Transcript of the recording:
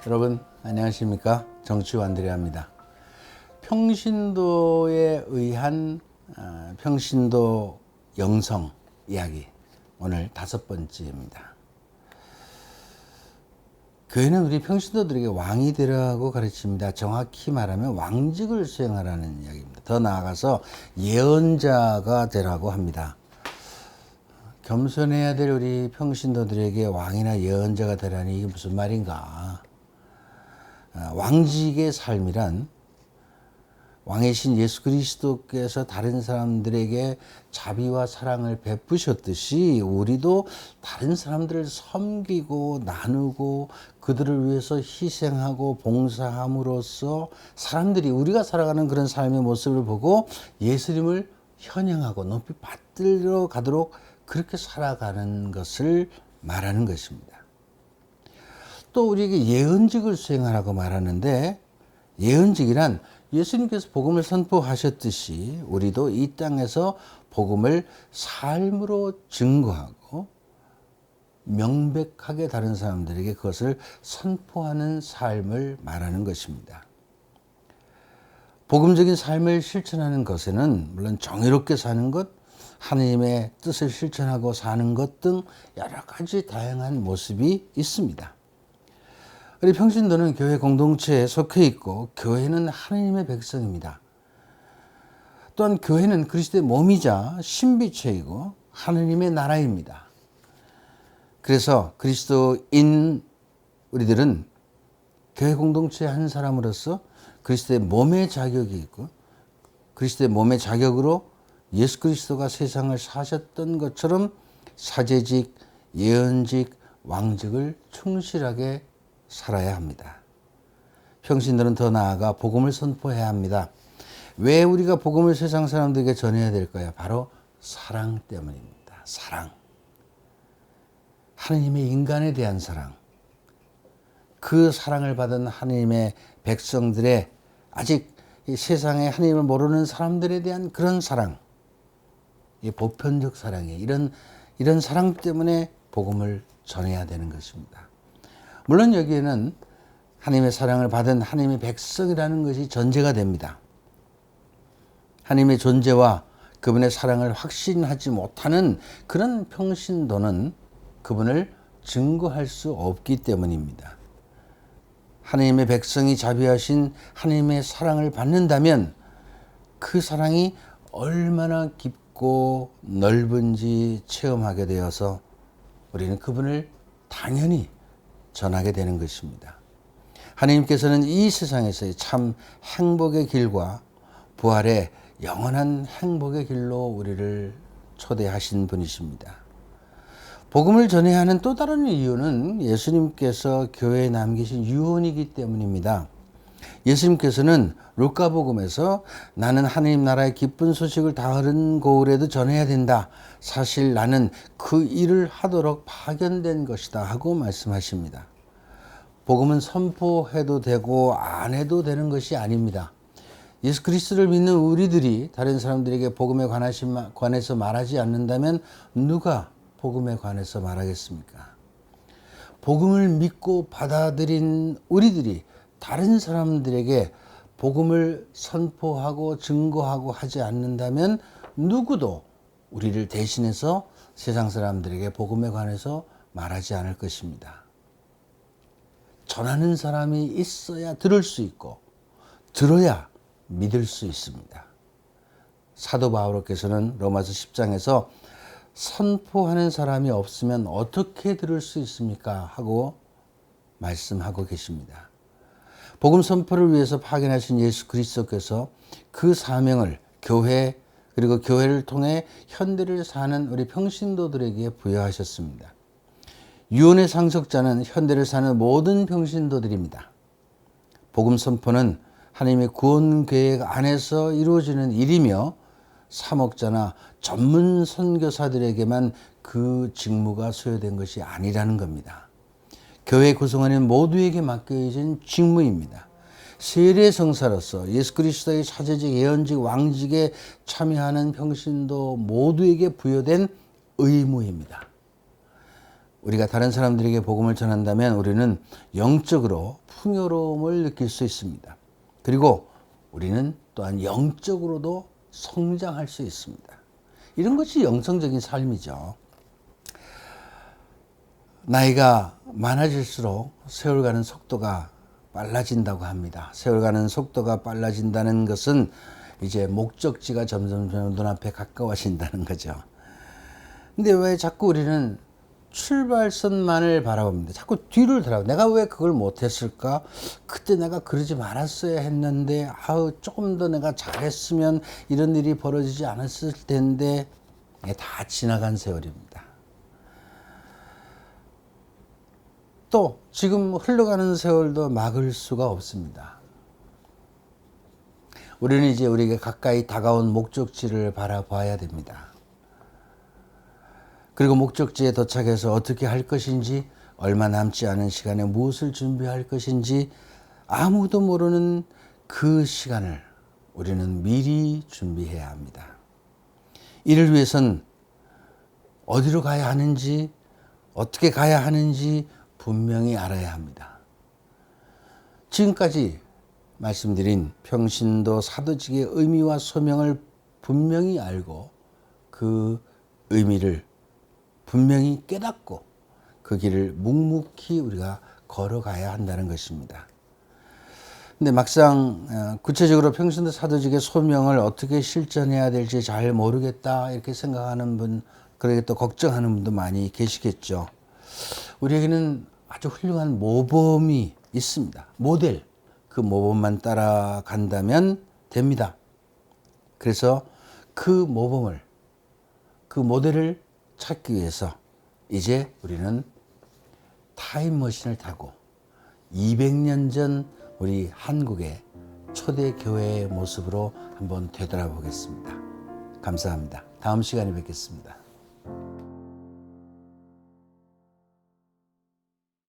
여러분 안녕하십니까? 정치우 안드레아입니다. 평신도에 의한 평신도 영성 이야기 오늘 5번째입니다. 교회는 우리 평신도들에게 왕이 되라고 가르칩니다. 정확히 말하면 왕직을 수행하라는 이야기입니다. 더 나아가서 예언자가 되라고 합니다. 겸손해야 될 우리 평신도들에게 왕이나 예언자가 되라니 이게 무슨 말인가? 왕직의 삶이란 왕의 신 예수 그리스도께서 다른 사람들에게 자비와 사랑을 베푸셨듯이 우리도 다른 사람들을 섬기고 나누고 그들을 위해서 희생하고 봉사함으로써 사람들이 우리가 살아가는 그런 삶의 모습을 보고 예수님을 현행하고 높이 받들어 가도록 그렇게 살아가는 것을 말하는 것입니다. 또 우리에게 예언직을 수행하라고 말하는데, 예언직이란 예수님께서 복음을 선포하셨듯이 우리도 이 땅에서 복음을 삶으로 증거하고 명백하게 다른 사람들에게 그것을 선포하는 삶을 말하는 것입니다. 복음적인 삶을 실천하는 것에는 물론 정의롭게 사는 것, 하나님의 뜻을 실천하고 사는 것 등 여러 가지 다양한 모습이 있습니다. 우리 평신도는 교회 공동체에 속해 있고 교회는 하나님의 백성입니다. 또한 교회는 그리스도의 몸이자 신비체이고 하나님의 나라입니다. 그래서 그리스도인 우리들은 교회 공동체의 한 사람으로서 그리스도의 몸의 자격이 있고 그리스도의 몸의 자격으로 예수 그리스도가 세상을 사셨던 것처럼 사제직, 예언직, 왕직을 충실하게 살아야 합니다. 평신도는 더 나아가 복음을 선포해야 합니다. 왜 우리가 복음을 세상 사람들에게 전해야 될까요? 바로 사랑 때문입니다. 사랑. 하나님의 인간에 대한 사랑. 그 사랑을 받은 하나님의 백성들의 아직 이 세상에 하나님을 모르는 사람들에 대한 그런 사랑. 이 보편적 사랑이에요. 이런 사랑 때문에 복음을 전해야 되는 것입니다. 물론 여기에는 하나님의 사랑을 받은 하나님의 백성이라는 것이 전제가 됩니다. 하나님의 존재와 그분의 사랑을 확신하지 못하는 그런 평신도는 그분을 증거할 수 없기 때문입니다. 하나님의 백성이 자비하신 하나님의 사랑을 받는다면 그 사랑이 얼마나 깊고 넓은지 체험하게 되어서 우리는 그분을 당연히 전하게 되는 것입니다. 하나님께서는 이 세상에서의 참 행복의 길과 부활의 영원한 행복의 길로 우리를 초대하신 분이십니다. 복음을 전해야 하는 또 다른 이유는 예수님께서 교회에 남기신 유언이기 때문입니다. 예수님께서는 루카복음에서 나는 하나님 나라의 기쁜 소식을 다른 고을에도 전해야 된다. 사실 나는 그 일을 하도록 파견된 것이다 하고 말씀하십니다. 복음은 선포해도 되고 안 해도 되는 것이 아닙니다. 예수 그리스도를 믿는 우리들이 다른 사람들에게 복음에 관해서 말하지 않는다면 누가 복음에 관해서 말하겠습니까? 복음을 믿고 받아들인 우리들이 다른 사람들에게 복음을 선포하고 증거하고 하지 않는다면 누구도 우리를 대신해서 세상 사람들에게 복음에 관해서 말하지 않을 것입니다. 전하는 사람이 있어야 들을 수 있고 들어야 믿을 수 있습니다. 사도 바울께서는 로마서 10장에서 선포하는 사람이 없으면 어떻게 들을 수 있습니까? 하고 말씀하고 계십니다. 복음 선포를 위해서 파견하신 예수 그리스도께서 그 사명을 교회 그리고 교회를 통해 현대를 사는 우리 평신도들에게 부여하셨습니다. 유언의 상속자는 현대를 사는 모든 평신도들입니다. 복음 선포는 하나님의 구원 계획 안에서 이루어지는 일이며 사목자나 전문 선교사들에게만 그 직무가 소요된 것이 아니라는 겁니다. 교회 구성원인 모두에게 맡겨진 직무입니다. 세례 성사로서 예수 그리스도의 사제직, 예언직, 왕직에 참여하는 평신도 모두에게 부여된 의무입니다. 우리가 다른 사람들에게 복음을 전한다면 우리는 영적으로 풍요로움을 느낄 수 있습니다. 그리고 우리는 또한 영적으로도 성장할 수 있습니다. 이런 것이 영성적인 삶이죠. 나이가 많아질수록 세월 가는 속도가 빨라진다고 합니다. 세월 가는 속도가 빨라진다는 것은 이제 목적지가 점점 눈앞에 가까워진다는 거죠. 근데 왜 자꾸 우리는 출발선만을 바라봅니다. 자꾸 뒤를 돌아보고 내가 왜 그걸 못했을까? 그때 내가 그러지 말았어야 했는데 조금 더 내가 잘했으면 이런 일이 벌어지지 않았을 텐데. 이게 다 지나간 세월입니다. 또 지금 흘러가는 세월도 막을 수가 없습니다. 우리는 이제 우리에게 가까이 다가온 목적지를 바라봐야 됩니다. 그리고 목적지에 도착해서 어떻게 할 것인지, 얼마 남지 않은 시간에 무엇을 준비할 것인지 아무도 모르는 그 시간을 우리는 미리 준비해야 합니다. 이를 위해선 어디로 가야 하는지, 어떻게 가야 하는지 분명히 알아야 합니다. 지금까지 말씀드린 평신도 사도직의 의미와 소명을 분명히 알고 그 의미를 분명히 깨닫고 그 길을 묵묵히 우리가 걸어가야 한다는 것입니다. 근데 막상 구체적으로 평신도 사도직의 소명을 어떻게 실천해야 될지 잘 모르겠다 이렇게 생각하는 분, 그러게 또 걱정하는 분도 많이 계시겠죠. 우리에게는 아주 훌륭한 모범이 있습니다. 모델. 그 모범만 따라간다면 됩니다. 그래서 그 모범을, 그 모델을 찾기 위해서 이제 우리는 타임머신을 타고 200년 전 우리 한국의 초대 교회의 모습으로 한번 되돌아보겠습니다. 감사합니다. 다음 시간에 뵙겠습니다.